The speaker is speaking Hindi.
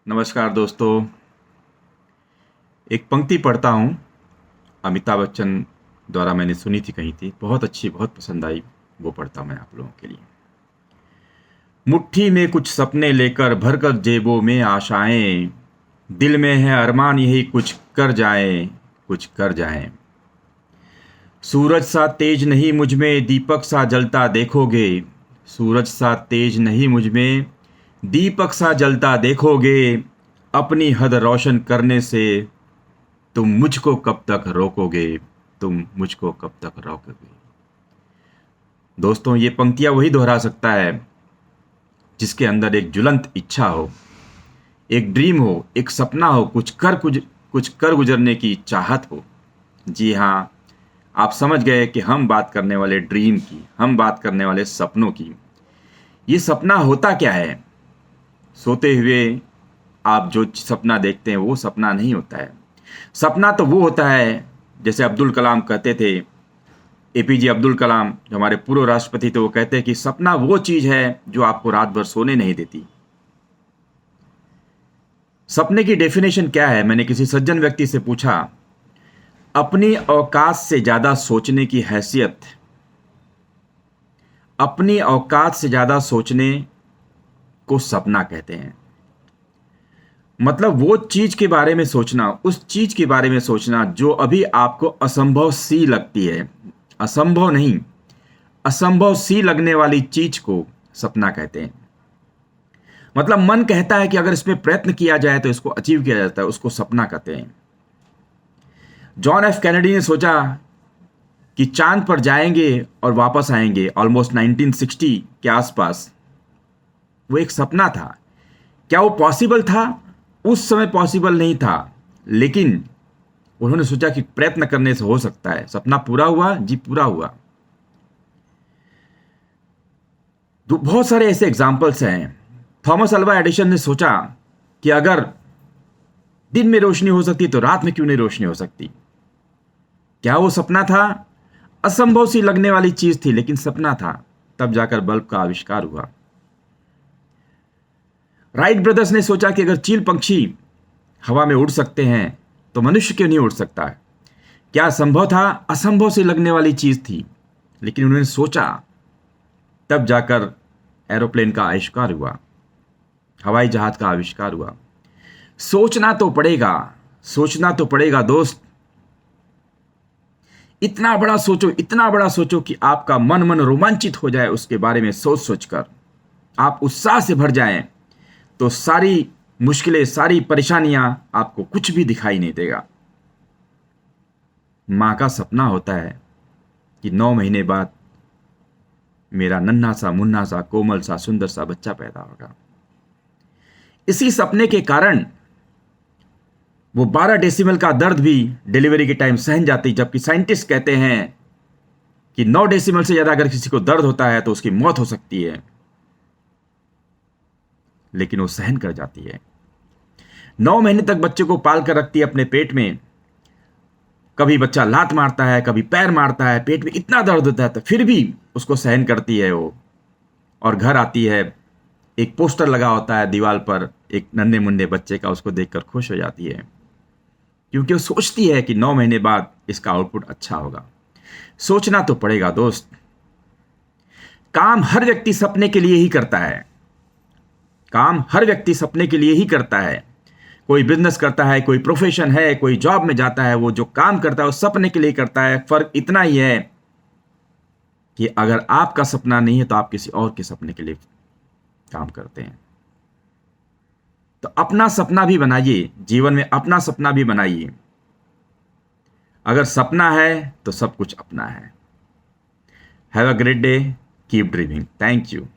नमस्कार दोस्तों। एक पंक्ति पढ़ता हूँ, अमिताभ बच्चन द्वारा मैंने सुनी थी, कहीं थी, बहुत अच्छी, बहुत पसंद आई। वो पढ़ता हूँ मैं आप लोगों के लिए। मुट्ठी में कुछ सपने लेकर भरकर जेबों में आशाएं, दिल में है अरमान यही कुछ कर जाएं, कुछ कर जाएं। सूरज सा तेज नहीं मुझ में दीपक सा जलता देखोगे, सूरज सा तेज नहीं मुझ में दीपक सा जलता देखोगे, अपनी हद रोशन करने से तुम मुझको कब तक रोकोगे, तुम मुझको कब तक रोकोगे। दोस्तों, ये पंक्तियां वही दोहरा सकता है जिसके अंदर एक ज्वलंत इच्छा हो, एक ड्रीम हो, एक सपना हो, कुछ कर गुजरने की चाहत हो। जी हाँ, आप समझ गए कि हम बात करने वाले ड्रीम की, हम बात करने वाले सपनों की। ये सपना होता क्या है? सोते हुए आप जो सपना देखते हैं वो सपना नहीं होता है। सपना तो वो होता है, जैसे अब्दुल कलाम कहते थे, एपीजे अब्दुल कलाम जो हमारे पूर्व राष्ट्रपति थे, वो कहते हैं कि सपना वो चीज है जो आपको रात भर सोने नहीं देती। सपने की डेफिनेशन क्या है? मैंने किसी सज्जन व्यक्ति से पूछा। अपनी औकात से ज्यादा सोचने की हैसियत, अपनी औकात से ज्यादा सोचने को सपना कहते हैं। मतलब वो चीज के बारे में सोचना, उस चीज के बारे में सोचना जो अभी आपको असंभव सी लगती है। असंभव नहीं, असंभव सी लगने वाली चीज को सपना कहते हैं। मतलब मन कहता है कि अगर इसमें प्रयत्न किया जाए तो इसको अचीव किया जाता है, उसको सपना कहते हैं। जॉन एफ कैनेडी ने सोचा कि चांद पर जाएंगे और वापस आएंगे, ऑलमोस्ट 1960 के आसपास। वो एक सपना था। क्या वो पॉसिबल था? उस समय पॉसिबल नहीं था, लेकिन उन्होंने सोचा कि प्रयत्न करने से हो सकता है। सपना पूरा हुआ? जी, पूरा हुआ। तो बहुत सारे ऐसे एग्जाम्पल्स हैं। थॉमस अल्वा एडिसन ने सोचा कि अगर दिन में रोशनी हो सकती तो रात में क्यों नहीं रोशनी हो सकती। क्या वो सपना था? असंभव सी लगने वाली चीज थी, लेकिन सपना था। तब जाकर बल्ब का आविष्कार हुआ। राइट ब्रदर्स ने सोचा कि अगर चील पंछी हवा में उड़ सकते हैं तो मनुष्य क्यों नहीं उड़ सकता है। क्या संभव था? असंभव सी लगने वाली चीज थी, लेकिन उन्होंने सोचा, तब जाकर एरोप्लेन का आविष्कार हुआ, हवाई जहाज का आविष्कार हुआ। सोचना तो पड़ेगा, सोचना तो पड़ेगा दोस्त। इतना बड़ा सोचो, इतना बड़ा सोचो कि आपका मन रोमांचित हो जाए उसके बारे में सोच सोचकर, आप उत्साह से भर जाएं, तो सारी मुश्किलें, सारी परेशानियां आपको कुछ भी दिखाई नहीं देगा। मां का सपना होता है कि 9 महीने बाद मेरा नन्हा सा, मुन्ना सा, कोमल सा, सुंदर सा बच्चा पैदा होगा। इसी सपने के कारण वो 12 डेसिमल का दर्द भी डिलीवरी के टाइम सहन जाती, जबकि साइंटिस्ट कहते हैं कि 9 डेसिमल से ज्यादा अगर किसी को दर्द होता है तो उसकी मौत हो सकती है, लेकिन वो सहन कर जाती है। 9 महीने तक बच्चे को पाल कर रखती है अपने पेट में। कभी बच्चा लात मारता है, कभी पैर मारता है, पेट में इतना दर्द होता है, तो फिर भी उसको सहन करती है वो। और घर आती है, एक पोस्टर लगा होता है दीवार पर एक नन्हे मुन्ने बच्चे का, उसको देखकर खुश हो जाती है, क्योंकि वो सोचती है कि 9 महीने बाद इसका आउटपुट अच्छा होगा। सोचना तो पड़ेगा दोस्त। काम हर व्यक्ति सपने के लिए ही करता है। काम हर व्यक्ति सपने के लिए ही करता है। कोई बिजनेस करता है, कोई प्रोफेशन है, कोई जॉब में जाता है, वो जो काम करता है वो सपने के लिए करता है। फर्क इतना ही है कि अगर आपका सपना नहीं है तो आप किसी और के सपने के लिए काम करते हैं। तो अपना सपना भी बनाइए, जीवन में अपना सपना भी बनाइए। अगर सपना है तो सब कुछ अपना है। Have a great day, keep dreaming. Thank you.